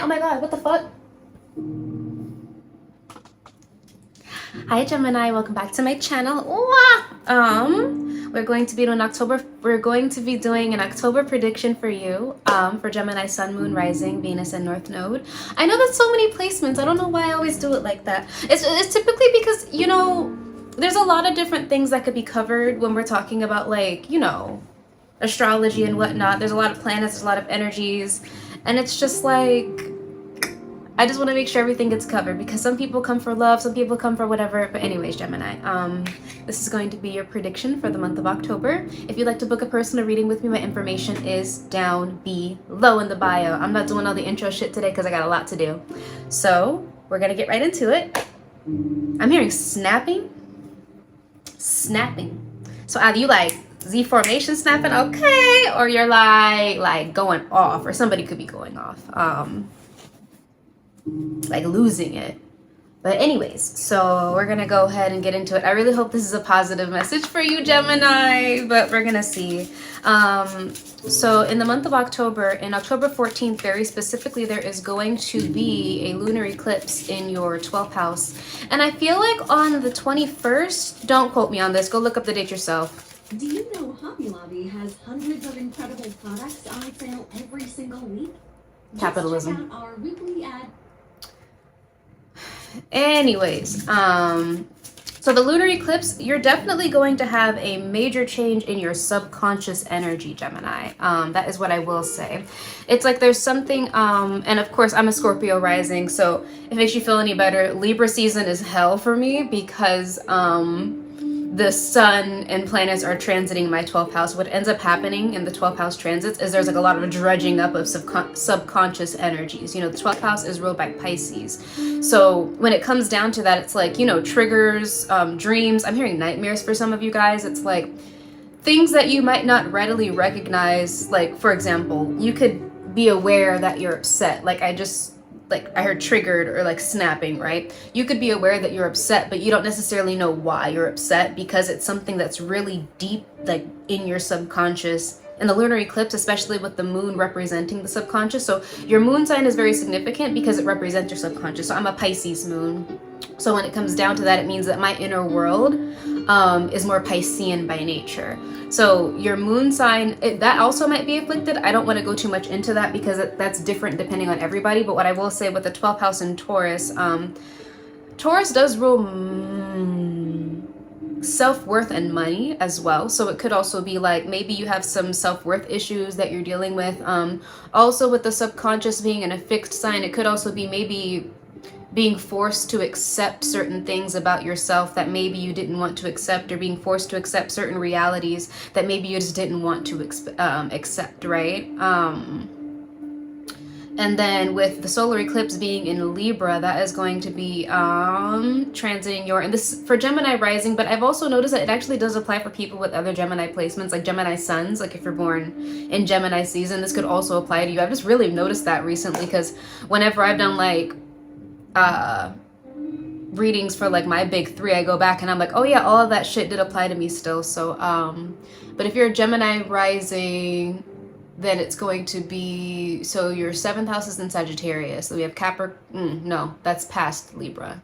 Oh my god, what the fuck? Hi Gemini, welcome back to my channel. We're going to be doing an October prediction for you for Gemini Sun, Moon, Rising, Venus, and North Node. I know that's so many placements. I don't know why I always do it like that. It's typically because, you know, there's a lot of different things that could be covered when we're talking about, like, you know, astrology and whatnot. There's a lot of planets, there's a lot of energies, and it's just like, I just want to make sure everything gets covered because some people come for love, some people come for whatever. But anyways, Gemini, this is going to be your prediction for the month of October. If you'd like to book a personal reading with me, my information is down below in the bio. I'm not doing all the intro shit today because I got a lot to do. So we're going to get right into it. I'm hearing snapping. Snapping. So either you like Z formation snapping, okay, or you're like going off, or somebody could be going off. Like losing it. But anyways, so we're gonna go ahead and get into it. I really hope this is a positive message for you, Gemini, but we're gonna see. So in the month of October, in October 14th, very specifically, there is going to be a lunar eclipse in your 12th house. And I feel like on the 21st, don't quote me on this, go look up the date yourself. Do you know Hobby Lobby has hundreds of incredible products on sale every single week? Capitalism. Just check out our weekly ad. Anyways, so the lunar eclipse, you're definitely going to have a major change in your subconscious energy, Gemini. That is what I will say. It's like there's something, and of course I'm a Scorpio rising, so if it makes you feel any better, Libra season is hell for me because the sun and planets are transiting my 12th house. What ends up happening in the 12th house transits is there's like a lot of dredging up of subconscious energies. You know, the 12th house is ruled by Pisces. So when it comes down to that, it's like, you know, triggers, dreams. I'm hearing nightmares for some of you guys. It's like things that you might not readily recognize. Like, for example, you could be aware that you're upset. Like I heard triggered or like snapping, right? You could be aware that you're upset, but you don't necessarily know why you're upset because it's something that's really deep, like in your subconscious. And the lunar eclipse, especially with the moon representing the subconscious. So your moon sign is very significant because it represents your subconscious. So I'm a Pisces moon. So when it comes down to that, it means that my inner world is more Piscean by nature. So your moon sign, that also might be afflicted. I don't want to go too much into that because that's different depending on everybody. But what I will say with the 12th house in Taurus, Taurus does rule self-worth and money as well. So it could also be like maybe you have some self-worth issues that you're dealing with. Also with the subconscious being in a fixed sign, it could also be maybe being forced to accept certain things about yourself that maybe you didn't want to accept, or being forced to accept certain realities that maybe you just didn't want to accept, right? And then with the solar eclipse being in Libra, that is going to be transiting your, and this for Gemini rising, but I've also noticed that it actually does apply for people with other Gemini placements, like Gemini suns. Like if you're born in Gemini season, this could also apply to you. I've just really noticed that recently because whenever I've done like readings for like my big three, I go back and I'm like, oh yeah, all of that shit did apply to me still. So but if you're a Gemini rising, then it's going to be, so your 7th house is in Sagittarius. So we have no, that's past Libra.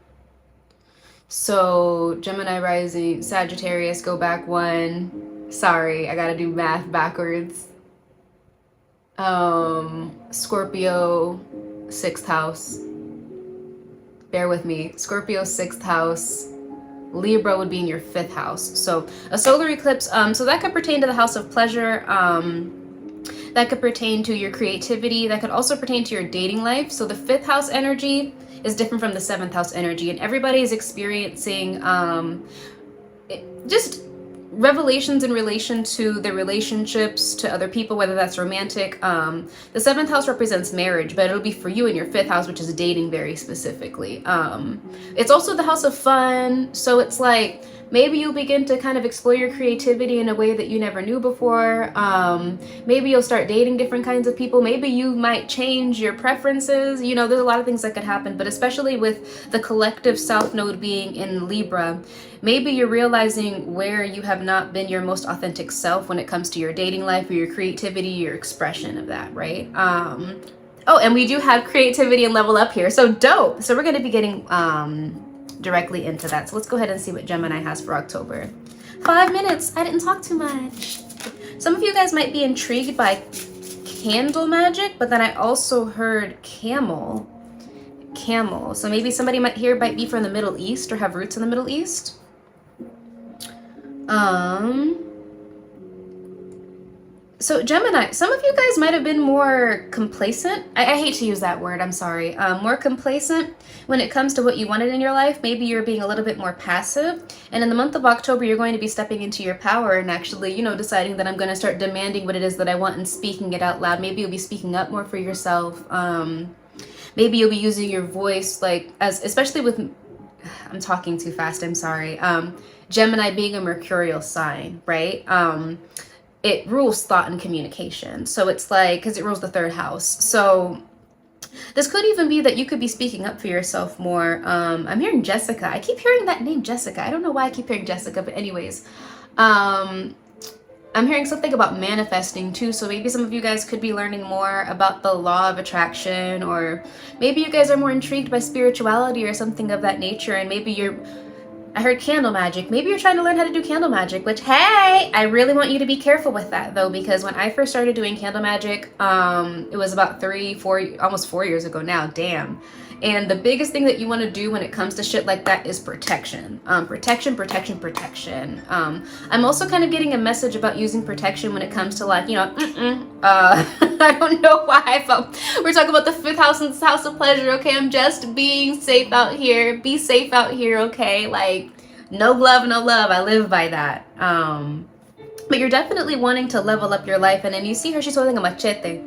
So Gemini rising, Sagittarius, go back one. Sorry, I gotta do math backwards. Scorpio, 6th house. Bear with me. Scorpio, 6th house. Libra would be in your 5th house. So a solar eclipse, so that could pertain to the house of pleasure. That could pertain to your creativity. That could also pertain to your dating life. So the 5th house energy is different from the 7th house energy, and everybody is experiencing just revelations in relation to the relationships to other people, whether that's romantic. The 7th house represents marriage, but it'll be for you in your 5th house, which is dating very specifically. It's also the house of fun. So it's like maybe you'll begin to kind of explore your creativity in a way that you never knew before. Maybe you'll start dating different kinds of people. Maybe you might change your preferences. You know, there's a lot of things that could happen, but especially with the collective South Node being in Libra, maybe you're realizing where you have not been your most authentic self when it comes to your dating life or your creativity, your expression of that, right? Oh, and we do have creativity and level up here. So dope. So we're going to be getting directly into that. So let's go ahead and see what Gemini has for October. 5 minutes. I didn't talk too much. Some of you guys might be intrigued by candle magic, but then I also heard camel. Camel. So maybe somebody might be from the Middle East or have roots in the Middle East. So Gemini, some of you guys might have been more complacent. I hate to use that word, I'm sorry. More complacent when it comes to what you wanted in your life. Maybe you're being a little bit more passive. And in the month of October, you're going to be stepping into your power and actually, you know, deciding that I'm going to start demanding what it is that I want and speaking it out loud. Maybe you'll be speaking up more for yourself. Maybe you'll be using your voice, like, especially with, I'm talking too fast, I'm sorry. Gemini being a mercurial sign, right? It rules thought and communication. So it's like, because it rules the 3rd house. So this could even be that you could be speaking up for yourself more. I'm hearing Jessica. I keep hearing that name, Jessica. I don't know why I keep hearing Jessica, but anyways. I'm hearing something about manifesting too. So maybe some of you guys could be learning more about the law of attraction, or maybe you guys are more intrigued by spirituality or something of that nature. And maybe I heard candle magic. Maybe you're trying to learn how to do candle magic, which, hey, I really want you to be careful with that though, because when I first started doing candle magic, it was about 3-4, almost 4 years ago now, damn. And the biggest thing that you want to do when it comes to shit like that is protection. Protection. I'm also kind of getting a message about using protection when it comes to, like, you know, I don't know why I felt we're talking about the 5th house and house of pleasure. Okay, I'm just being safe out here. Be safe out here, okay? Like, no glove, no love. I live by that. But you're definitely wanting to level up your life. And then you see her, she's holding a machete.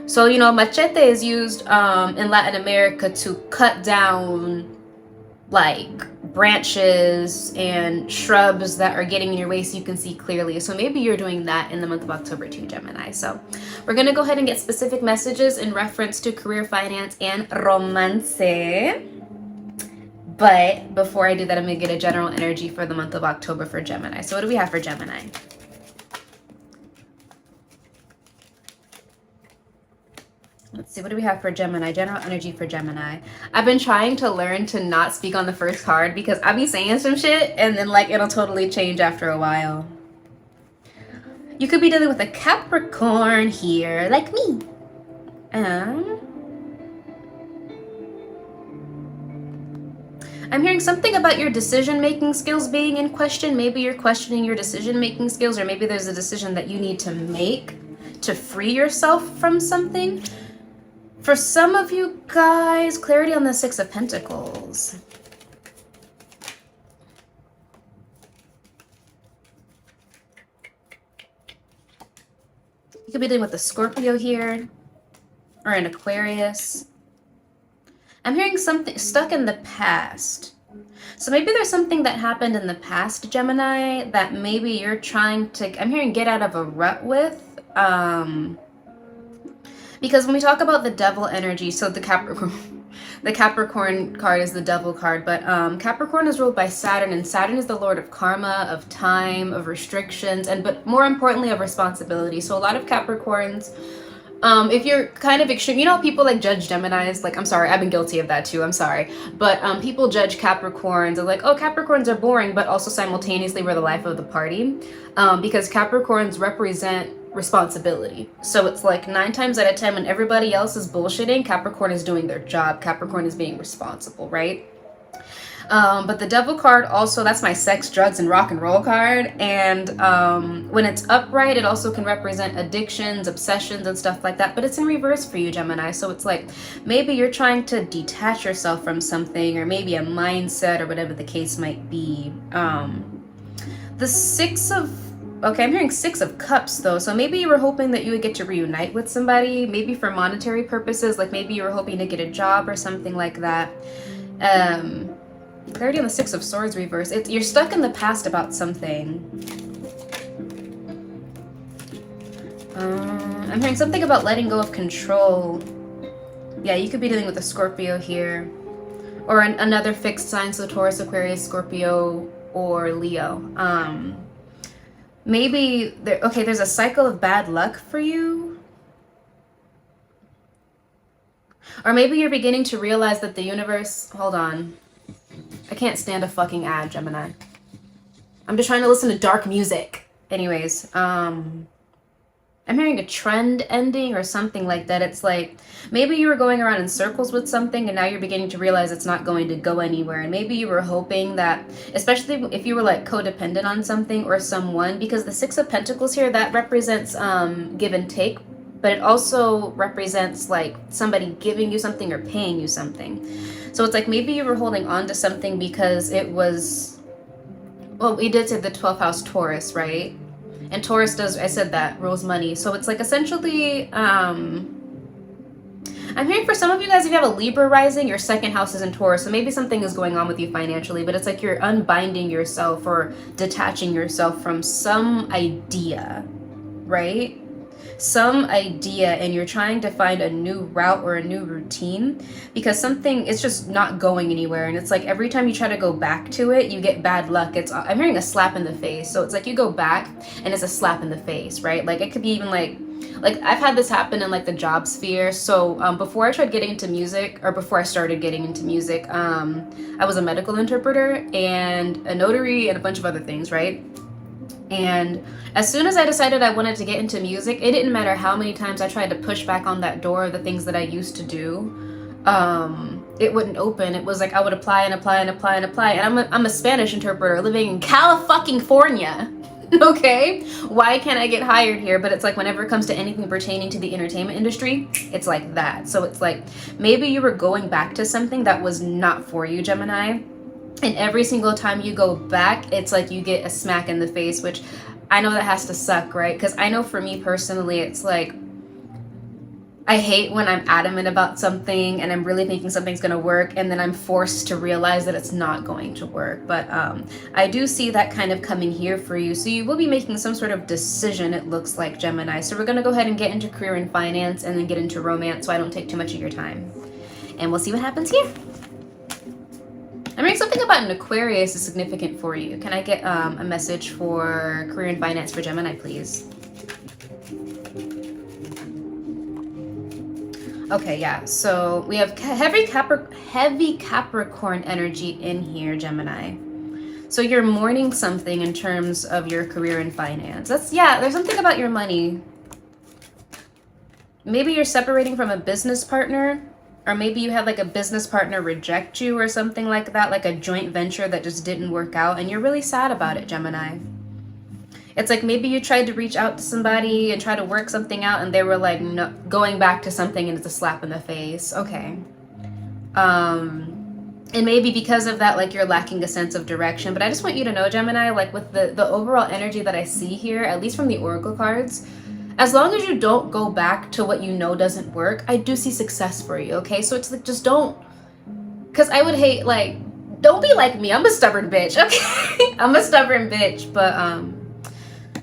So, you know, machete is used in Latin America to cut down, like, branches and shrubs that are getting in your way so you can see clearly. So maybe you're doing that in the month of October too, Gemini. So we're going to go ahead and get specific messages in reference to career, finance, and romance. But before I do that, I'm going to get a general energy for the month of October for Gemini. So what do we have for Gemini? Let's see, what do we have for Gemini? General energy for Gemini. I've been trying to learn to not speak on the first card because I be saying some shit and then, like, it'll totally change after a while. You could be dealing with a Capricorn here, like me. I'm hearing something about your decision-making skills being in question. Maybe you're questioning your decision-making skills, or maybe there's a decision that you need to make to free yourself from something. For some of you guys, clarity on the 6 of Pentacles. You could be dealing with a Scorpio here, or an Aquarius. I'm hearing something stuck in the past. So maybe there's something that happened in the past, Gemini, that maybe you're trying to, I'm hearing, get out of a rut with. Because when we talk about the devil energy, so the Capricorn card is the devil card, but Capricorn is ruled by Saturn, and Saturn is the lord of karma, of time, of restrictions, but more importantly, of responsibility. So a lot of Capricorns, if you're kind of extreme, you know, people like judge Geminis, like, I'm sorry, I've been guilty of that too, I'm sorry, but people judge Capricorns, are like, oh, Capricorns are boring, but also simultaneously we're the life of the party, because Capricorns represent responsibility. So it's like 9 times out of 10 when everybody else is bullshitting, Capricorn is doing their job. Capricorn is being responsible, right? But the devil card also, that's my sex, drugs, and rock and roll card. And when it's upright, it also can represent addictions, obsessions, and stuff like that. But it's in reverse for you, Gemini. So it's like maybe you're trying to detach yourself from something, or maybe a mindset, or whatever the case might be. The 6 of Okay, I'm hearing 6 of Cups though. So maybe you were hoping that you would get to reunite with somebody, maybe for monetary purposes, like maybe you were hoping to get a job or something like that. Clarity on the 6 of Swords reverse. You're stuck in the past about something. I'm hearing something about letting go of control. Yeah, you could be dealing with a Scorpio here. Or another fixed sign, so Taurus, Aquarius, Scorpio, or Leo. Maybe, there's a cycle of bad luck for you. Or maybe you're beginning to realize that the universe, hold on. I can't stand a fucking ad, Gemini. I'm just trying to listen to dark music. Anyways, I'm hearing a trend ending or something like that. It's like maybe you were going around in circles with something and now you're beginning to realize it's not going to go anywhere. And maybe you were hoping that, especially if you were like codependent on something or someone, because the Six of Pentacles here, that represents give and take, but it also represents like somebody giving you something or paying you something. So it's like maybe you were holding on to something because it was, well, we did say the 12th house Taurus, right? And Taurus does, I said that, rules money. So it's like essentially, I'm hearing for some of you guys, if you have a Libra rising, your second house is in Taurus. So maybe something is going on with you financially, but it's like you're unbinding yourself or detaching yourself from some idea, right? Some idea, and you're trying to find a new route or a new routine because something is just not going anywhere. And it's like every time you try to go back to it, you get bad luck. I'm hearing a slap in the face. So it's like you go back and it's a slap in the face, right? Like it could be even like I've had this happen in like the job sphere. So before I tried getting into music, or before I started getting into music, I was a medical interpreter and a notary and a bunch of other things, right? And as soon as I decided I wanted to get into music, it didn't matter how many times I tried to push back on that door of the things that I used to do. It wouldn't open. It was like I would apply and apply and apply and apply. And I'm a Spanish interpreter living in California. Okay? Why can't I get hired here? But it's like whenever it comes to anything pertaining to the entertainment industry, it's like that. So it's like maybe you were going back to something that was not for you, Gemini. And every single time you go back, it's like you get a smack in the face, which I know that has to suck, right? Because I know for me personally, it's like I hate when I'm adamant about something and I'm really thinking something's going to work, and then I'm forced to realize that it's not going to work. But I do see that kind of coming here for you. So you will be making some sort of decision, it looks like, Gemini. So we're going to go ahead and get into career and finance and then get into romance so I don't take too much of your time. And we'll see what happens here. I'm hearing something about an Aquarius is significant for you. Can I get a message for career and finance for Gemini, please? Okay, yeah. So we have heavy Capricorn energy in here, Gemini. So you're mourning something in terms of your career and finance. There's something about your money. Maybe you're separating from a business partner. Or maybe you had like a business partner reject you or something like that, like a joint venture that just didn't work out, and you're really sad about it, Gemini. It's like maybe you tried to reach out to somebody and try to work something out, and they were like, no, going back to something, and it's a slap in the face. Okay. And maybe because of that, like you're lacking a sense of direction. But I just want you to know, Gemini, like with the overall energy that I see here, at least from the Oracle cards, as long as you don't go back to what you know doesn't work, I do see success for you, okay? So it's like, just don't, because I would hate, like, don't be like me. I'm a stubborn bitch, okay? I'm a stubborn bitch, but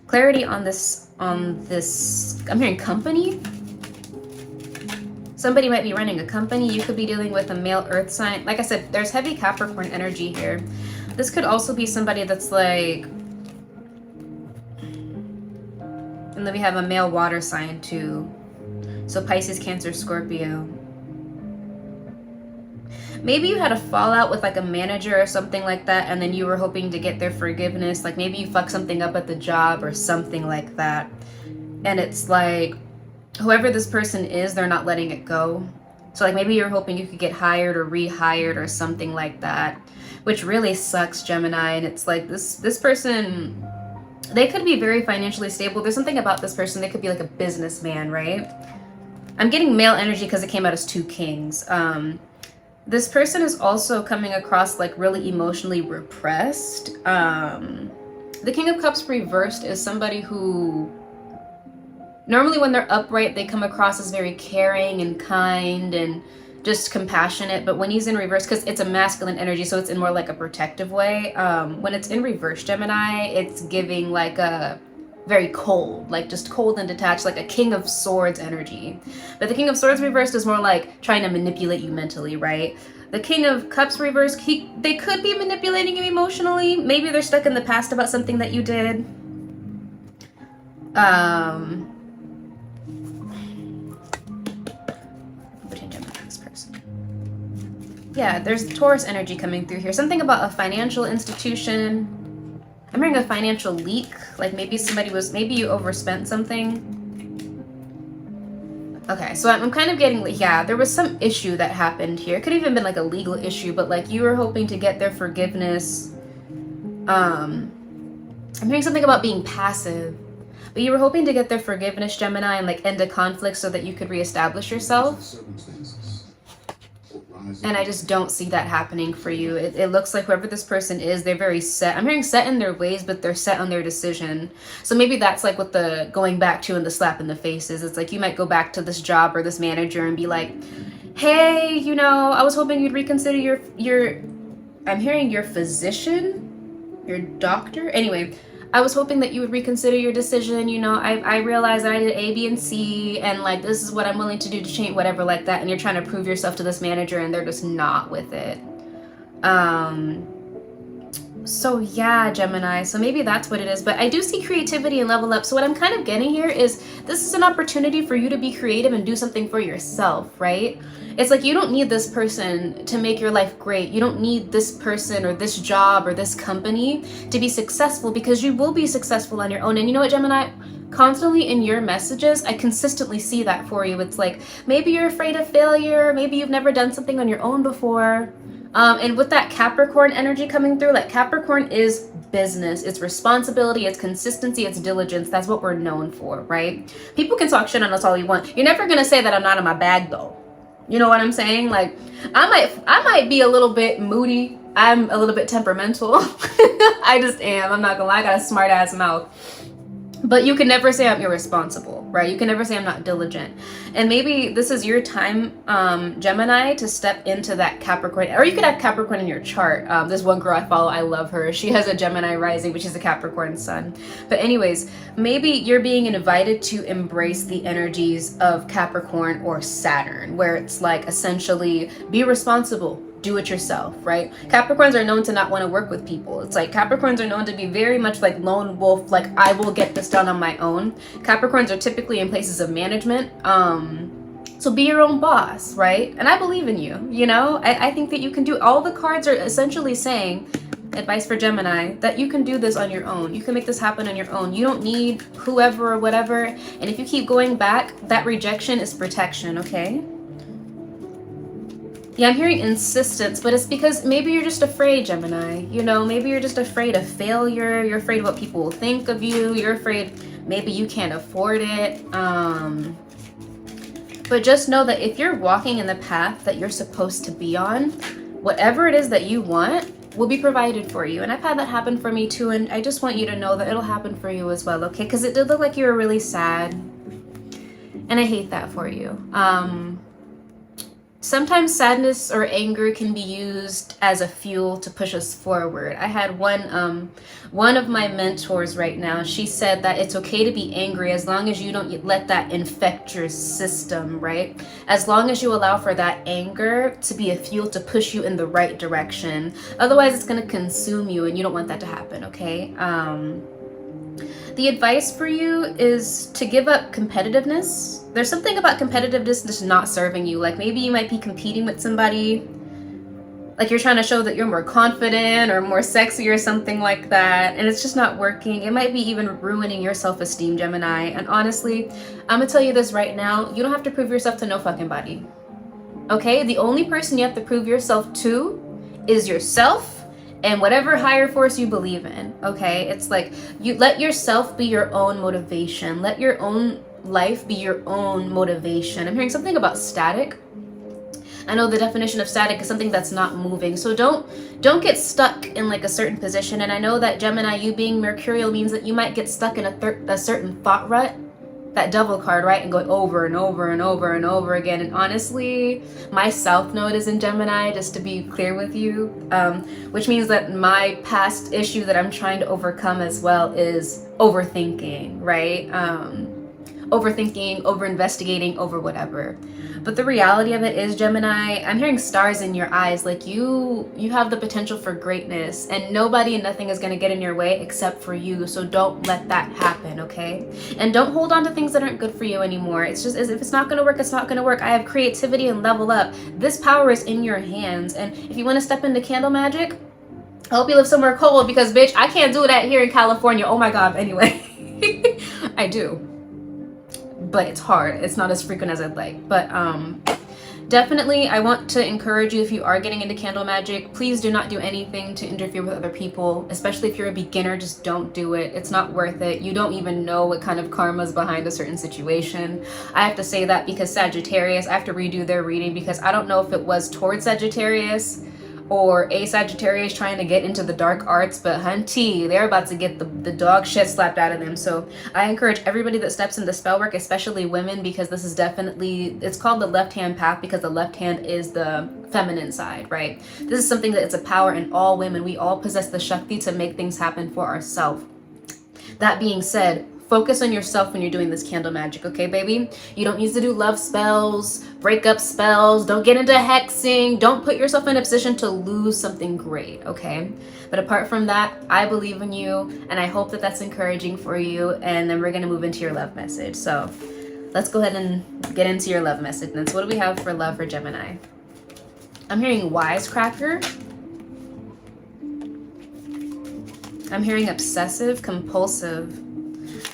clarity on this, I'm hearing company. Somebody might be running a company. You could be dealing with a male earth sign. Like I said, there's heavy Capricorn energy here. This could also be somebody that's like, and then we have a male water sign too. So Pisces, Cancer, Scorpio. Maybe you had a fallout with like a manager or something like that, and then you were hoping to get their forgiveness. Like maybe you fucked something up at the job or something like that. And it's like, whoever this person is, they're not letting it go. So like maybe you're hoping you could get hired or rehired or something like that, which really sucks, Gemini. And it's like this person, they could be very financially stable. There's something about this person. They could be like a businessman, right? I'm getting male energy because it came out as two kings. This person is also coming across like really emotionally repressed. The King of Cups reversed is somebody who, normally when they're upright, they come across as very caring and kind and just compassionate. But when he's in reverse, because it's a masculine energy, so it's in more like a protective way. When it's in reverse, Gemini, it's giving like a very cold, like just cold and detached, like a King of Swords energy. But the King of Swords reversed is more like trying to manipulate you mentally, right? The King of Cups reversed, they could be manipulating you emotionally. Maybe they're stuck in the past about something that you did. Yeah, there's Taurus energy coming through here. Something about a financial institution. I'm hearing a financial leak. Like maybe maybe you overspent something. Okay, so I'm kind of getting, yeah, there was some issue that happened here. It could have even been like a legal issue, but like you were hoping to get their forgiveness. I'm hearing something about being passive, but you were hoping to get their forgiveness, Gemini, and like end a conflict so that you could reestablish yourself. And I just don't see that happening for you. It looks like whoever this person is, they're very set. I'm hearing set in their ways, but they're set on their decision. So maybe that's like what the going back to and the slap in the face is. It's like you might go back to this job or this manager and be like, hey, you know, I was hoping you'd reconsider your I'm hearing your physician, your doctor. Anyway, I was hoping that you would reconsider your decision. You know, I realized that I did A, B, and C, and like this is what I'm willing to do to change, whatever like that. And you're trying to prove yourself to this manager, and they're just not with it. So yeah, Gemini. So maybe that's what it is. But I do see creativity and level up. So what I'm kind of getting here is this is an opportunity for you to be creative and do something for yourself, right? It's like you don't need this person to make your life great. You don't need this person or this job or this company to be successful, because you will be successful on your own. And you know what, Gemini? Constantly in your messages, I consistently see that for you. It's like maybe you're afraid of failure. Maybe you've never done something on your own before. And with that Capricorn energy coming through, like Capricorn is business, it's responsibility, it's consistency, it's diligence. That's what we're known for, right? People can talk shit on us all you want. You're never gonna say that I'm not in my bag though. You know what I'm saying? Like I might be a little bit moody. I'm a little bit temperamental. I just am. I'm not gonna lie. I got a smart ass mouth. But you can never say I'm irresponsible, right? You can never say I'm not diligent. And maybe this is your time, Gemini, to step into that Capricorn. Or you could have Capricorn in your chart. There's one girl I follow. I love her. She has a Gemini rising, which is a Capricorn sun. But anyways, maybe you're being invited to embrace the energies of Capricorn or Saturn, where it's like essentially be responsible. Do it yourself, right? Capricorns are known to not want to work with people. It's like Capricorns are known to be very much like lone wolf, like I will get this done on my own. Capricorns are typically in places of management. So be your own boss, right? And I believe in you, you know? I think that you can do, all the cards are essentially saying, advice for Gemini, that you can do this on your own. You can make this happen on your own. You don't need whoever or whatever. And if you keep going back, that rejection is protection, okay? Yeah, I'm hearing insistence, but it's because maybe you're just afraid, Gemini. You know, maybe you're just afraid of failure. You're afraid of what people will think of you. You're afraid maybe you can't afford it. But just know that if you're walking in the path that you're supposed to be on, whatever it is that you want will be provided for you. And I've had that happen for me too. And I just want you to know that it'll happen for you as well, okay? Because it did look like you were really sad. And I hate that for you. Sometimes sadness or anger can be used as a fuel to push us forward. I had one of my mentors right now, she said that it's okay to be angry as long as you don't let that infect your system, right? As long as you allow for that anger to be a fuel to push you in the right direction. Otherwise, it's going to consume you, and you don't want that to happen, okay? The advice for you is to give up competitiveness. There's something about competitiveness just not serving you. Like maybe you might be competing with somebody, like you're trying to show that you're more confident or more sexy or something like that, and it's just not working. It might be even ruining your self-esteem, Gemini. And honestly, I'm gonna tell you this right now, you don't have to prove yourself to no fucking body, okay? The only person you have to prove yourself to is yourself and whatever higher force you believe in, okay? It's like you let yourself be your own motivation. Let your own life be your own motivation. I'm hearing something about static. I know the definition of static is something that's not moving. So don't get stuck in like a certain position. And I know that Gemini, you being mercurial means that you might get stuck in a certain thought rut, that devil card, right? And going over and over and over and over again. And honestly, my south node is in Gemini, just to be clear with you, which means that my past issue that I'm trying to overcome as well is overthinking, right? overthinking, over investigating, over whatever. But the reality of it is, Gemini, I'm hearing stars in your eyes. Like you have the potential for greatness, and nobody and nothing is going to get in your way except for you. So don't let that happen, okay? And don't hold on to things that aren't good for you anymore. It's just, as if it's not going to work, it's not going to work. I have creativity and level up. This power is in your hands. And if you want to step into candle magic, I hope you live somewhere cold, because bitch, I can't do that here in California. Oh my God. Anyway, I do, but it's hard. It's not as frequent as I'd like. But definitely, I want to encourage you, if you are getting into candle magic, please do not do anything to interfere with other people, especially if you're a beginner. Just don't do it. It's not worth it. You don't even know what kind of karma is behind a certain situation. I have to say that because Sagittarius, I have to redo their reading, because I don't know if it was towards Sagittarius or a Sagittarius trying to get into the dark arts, but hunty, they're about to get the dog shit slapped out of them. So I encourage everybody that steps into spell work, especially women, because this is definitely, it's called the left hand path, because the left hand is the feminine side, right? This is something that it's a power in all women. We all possess the Shakti to make things happen for ourselves. That being said, focus on yourself when you're doing this candle magic, okay, baby? You don't need to do love spells, breakup spells. Don't get into hexing. Don't put yourself in a position to lose something great, okay? But apart from that, I believe in you, and I hope that that's encouraging for you. And then we're going to move into your love message. So let's go ahead and get into your love message. And so what do we have for love for Gemini? I'm hearing wisecracker. I'm hearing obsessive compulsive.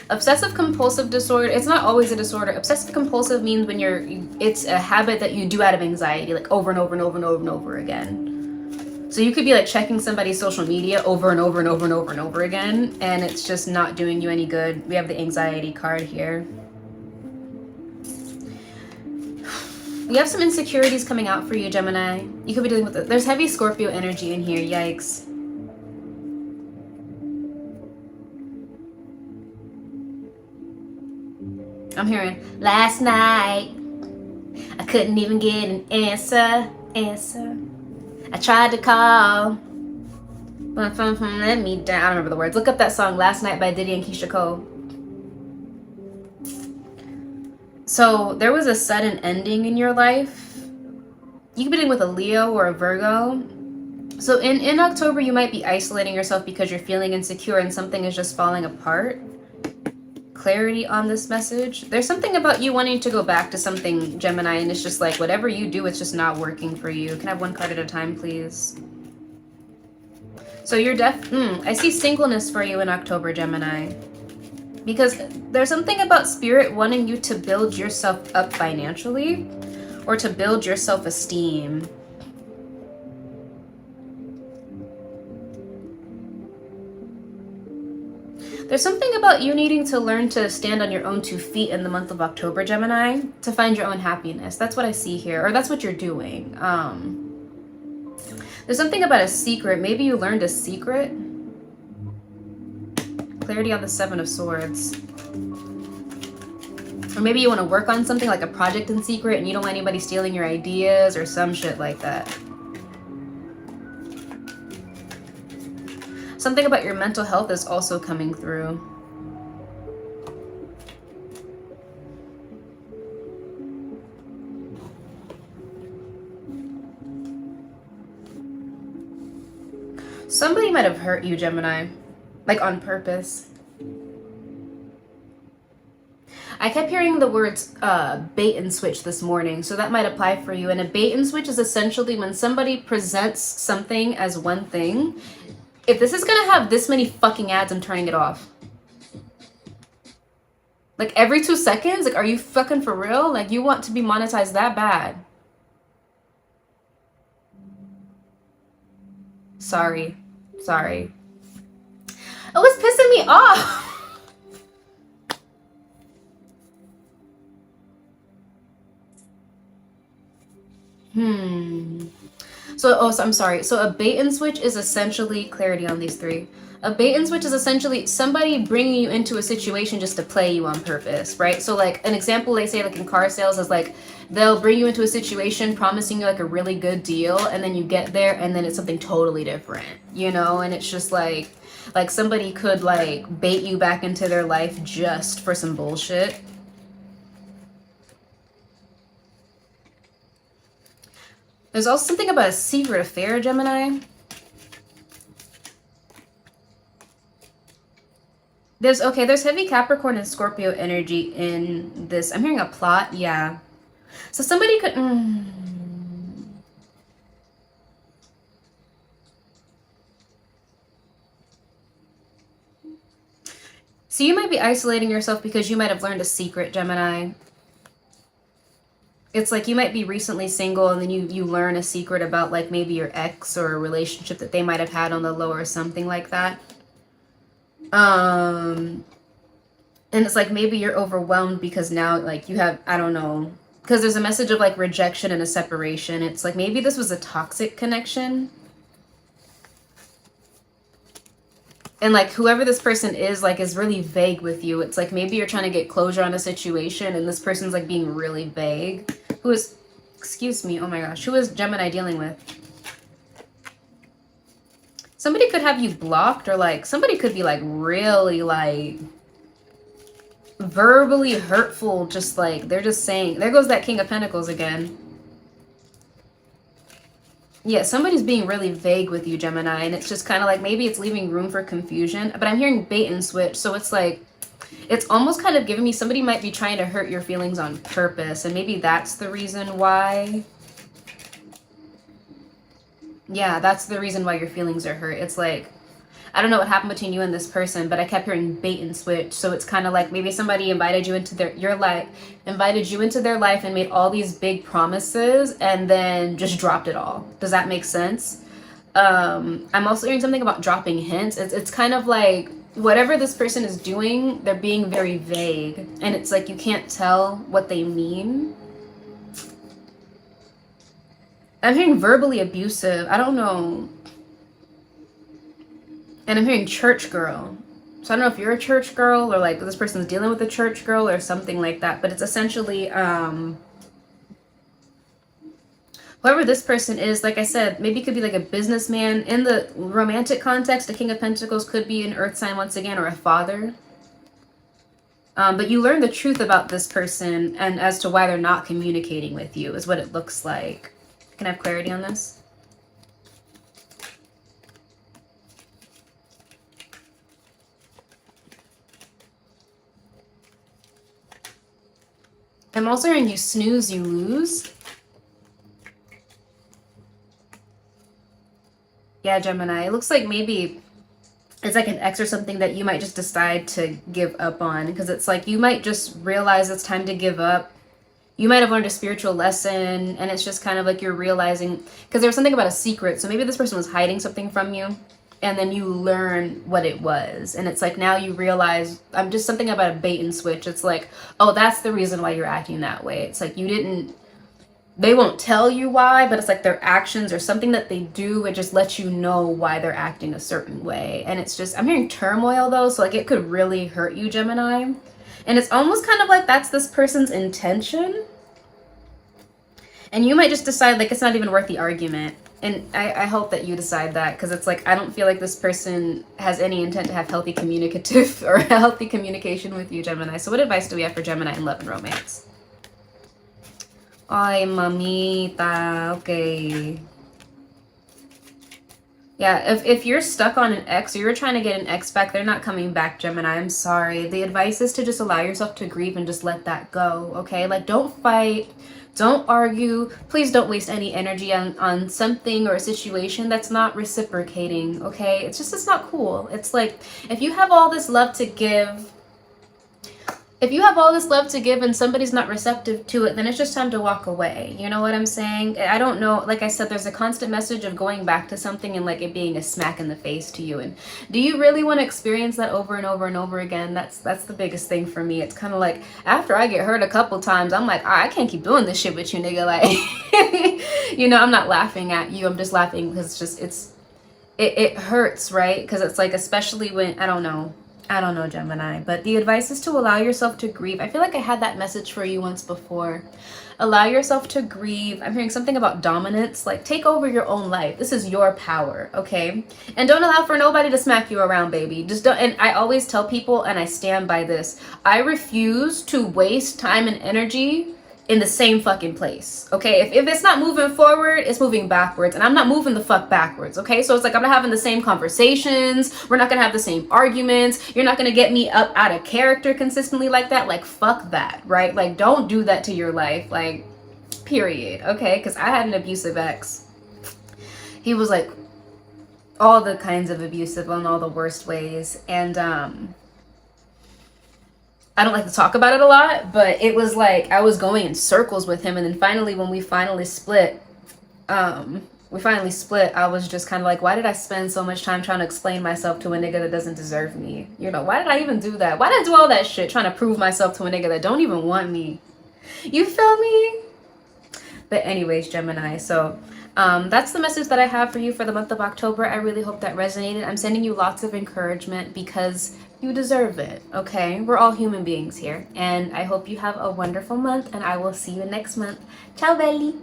Obsessive compulsive disorder, it's not always a disorder. Obsessive compulsive means when it's a habit that you do out of anxiety, like over and over and over and over and over again. So you could be like checking somebody's social media over and over and over and over and over again, and it's just not doing you any good. We have the anxiety card here. We have some insecurities coming out for you, Gemini. You could be dealing with it. There's heavy Scorpio energy in here, yikes. I'm hearing, last night, I couldn't even get an answer. I tried to call, but let me down. I don't remember the words. Look up that song, Last Night by Diddy and Keisha Cole. So there was a sudden ending in your life. You could be dealing with a Leo or a Virgo. So in October, you might be isolating yourself because you're feeling insecure and something is just falling apart. Clarity on this message. There's something about you wanting to go back to something, Gemini, and it's just like whatever you do, it's just not working for you. Can I have one card at a time, please? So you're I see singleness for you in October, Gemini, because there's something about spirit wanting you to build yourself up financially or to build your self-esteem. There's something about you needing to learn to stand on your own 2 feet in the month of October, Gemini, to find your own happiness. That's what I see here, or that's what you're doing. There's something about a secret. Maybe you learned a secret. Clarity on the 7 of Swords. Or maybe you want to work on something like a project in secret and you don't want anybody stealing your ideas or some shit like that. Something about your mental health is also coming through. Somebody might have hurt you, Gemini, like on purpose. I kept hearing the words bait and switch this morning, so that might apply for you. And a bait and switch is essentially when somebody presents something as one thing. If this is gonna have this many fucking ads, I'm turning it off. Like every 2 seconds? Like, are you fucking for real? Like, you want to be monetized that bad? Sorry. It was pissing me off. So I'm sorry. So a bait and switch is essentially, clarity on these 3. A bait and switch is essentially somebody bringing you into a situation just to play you on purpose, right? So like an example they say like in car sales is like they'll bring you into a situation promising you like a really good deal, and then you get there and then it's something totally different, you know? And it's just like somebody could like bait you back into their life just for some bullshit. There's also something about a secret affair, Gemini. There's heavy Capricorn and Scorpio energy in this. I'm hearing a plot. Yeah. So somebody could... So you might be isolating yourself because you might have learned a secret, Gemini. It's like you might be recently single and then you learn a secret about like maybe your ex or a relationship that they might have had on the low or something like that. And it's like maybe you're overwhelmed because now like you have, I don't know, because there's a message of like rejection and a separation. It's like maybe this was a toxic connection. And like whoever this person is like is really vague with you. It's like maybe you're trying to get closure on a situation and this person's like being really vague. Who is, excuse me, oh my gosh, who is Gemini dealing with? Somebody could have you blocked, or like somebody could be like really like verbally hurtful, just like they're just saying, there goes that King of Pentacles again. Yeah, somebody's being really vague with you, Gemini, and it's just kind of like maybe it's leaving room for confusion, but I'm hearing bait and switch, so it's like it's almost kind of giving me somebody might be trying to hurt your feelings on purpose, and maybe that's the reason why. Yeah, that's the reason why your feelings are hurt. It's like, I don't know what happened between you and this person, but I kept hearing bait and switch. So it's kind of like maybe somebody invited you into their life and made all these big promises and then just dropped it all. Does that make sense? I'm also hearing something about dropping hints. It's kind of like whatever this person is doing, they're being very vague, and it's like you can't tell what they mean. I'm hearing verbally abusive. I don't know. And I'm hearing church girl. So I don't know if you're a church girl or like this person's dealing with a church girl or something like that. But it's essentially, whoever this person is, like I said, maybe it could be like a businessman. In the romantic context, the King of Pentacles could be an earth sign once again, or a father. But you learn the truth about this person and as to why they're not communicating with you is what it looks like. Can I have clarity on this? I'm also hearing you snooze, you lose. Yeah, Gemini. It looks like maybe it's like an ex or something that you might just decide to give up on, because it's like you might just realize it's time to give up. You might have learned a spiritual lesson, and it's just kind of like you're realizing, because there was something about a secret. So maybe this person was hiding something from you, and then you learn what it was. And it's like now you realize, I'm just something about a bait and switch. It's like, oh, that's the reason why you're acting that way. It's like they won't tell you why, but it's like their actions or something that they do, it just lets you know why they're acting a certain way. And it's just, I'm hearing turmoil though, so like it could really hurt you, Gemini. And it's almost kind of like that's this person's intention. And you might just decide like it's not even worth the argument. And I hope that you decide that, because it's like I don't feel like this person has any intent to have healthy communicative or healthy communication with you, Gemini. So what advice do we have for Gemini in love and romance? Ay, mamita. Okay. Yeah, if you're stuck on an ex or you're trying to get an ex back, they're not coming back, Gemini. I'm sorry. The advice is to just allow yourself to grieve and just let that go, okay? Like, don't fight. Don't argue. Please don't waste any energy on something or a situation that's not reciprocating, okay? It's not cool. It's like, if you have all this love to give, and somebody's not receptive to it, then it's just time to walk away. You know what I'm saying? I don't know. Like I said, there's a constant message of going back to something and like it being a smack in the face to you. And do you really want to experience that over and over and over again? That's the biggest thing for me. It's kind of like after I get hurt a couple times, I'm like, I can't keep doing this shit with you, nigga. Like, you know, I'm not laughing at you. I'm just laughing because it hurts, right? Because it's like, especially when, I don't know, Gemini, but the advice is to allow yourself to grieve. I feel like I had that message for you once before. Allow yourself to grieve. I'm hearing something about dominance, like take over your own life. This is your power, okay? And don't allow for nobody to smack you around, baby. Just don't. And I always tell people, and I stand by this, I refuse to waste time and energy in the same fucking place, okay? If it's not moving forward, it's moving backwards, and I'm not moving the fuck backwards, okay? So it's like I'm not having the same conversations, we're not gonna have the same arguments, you're not gonna get me up out of character consistently like that. Like, fuck that, right? Like, don't do that to your life, like, period, okay? Because I had an abusive ex. He was like all the kinds of abusive in all the worst ways, and I don't like to talk about it a lot, but it was like I was going in circles with him. And then finally, when we finally split, I was just kind of like, why did I spend so much time trying to explain myself to a nigga that doesn't deserve me? You know, why did I even do that? Why did I do all that shit trying to prove myself to a nigga that don't even want me? You feel me? But anyways, Gemini, so that's the message that I have for you for the month of October. I really hope that resonated. I'm sending you lots of encouragement because you deserve it, okay? We're all human beings here. And I hope you have a wonderful month, and I will see you next month. Ciao, belly!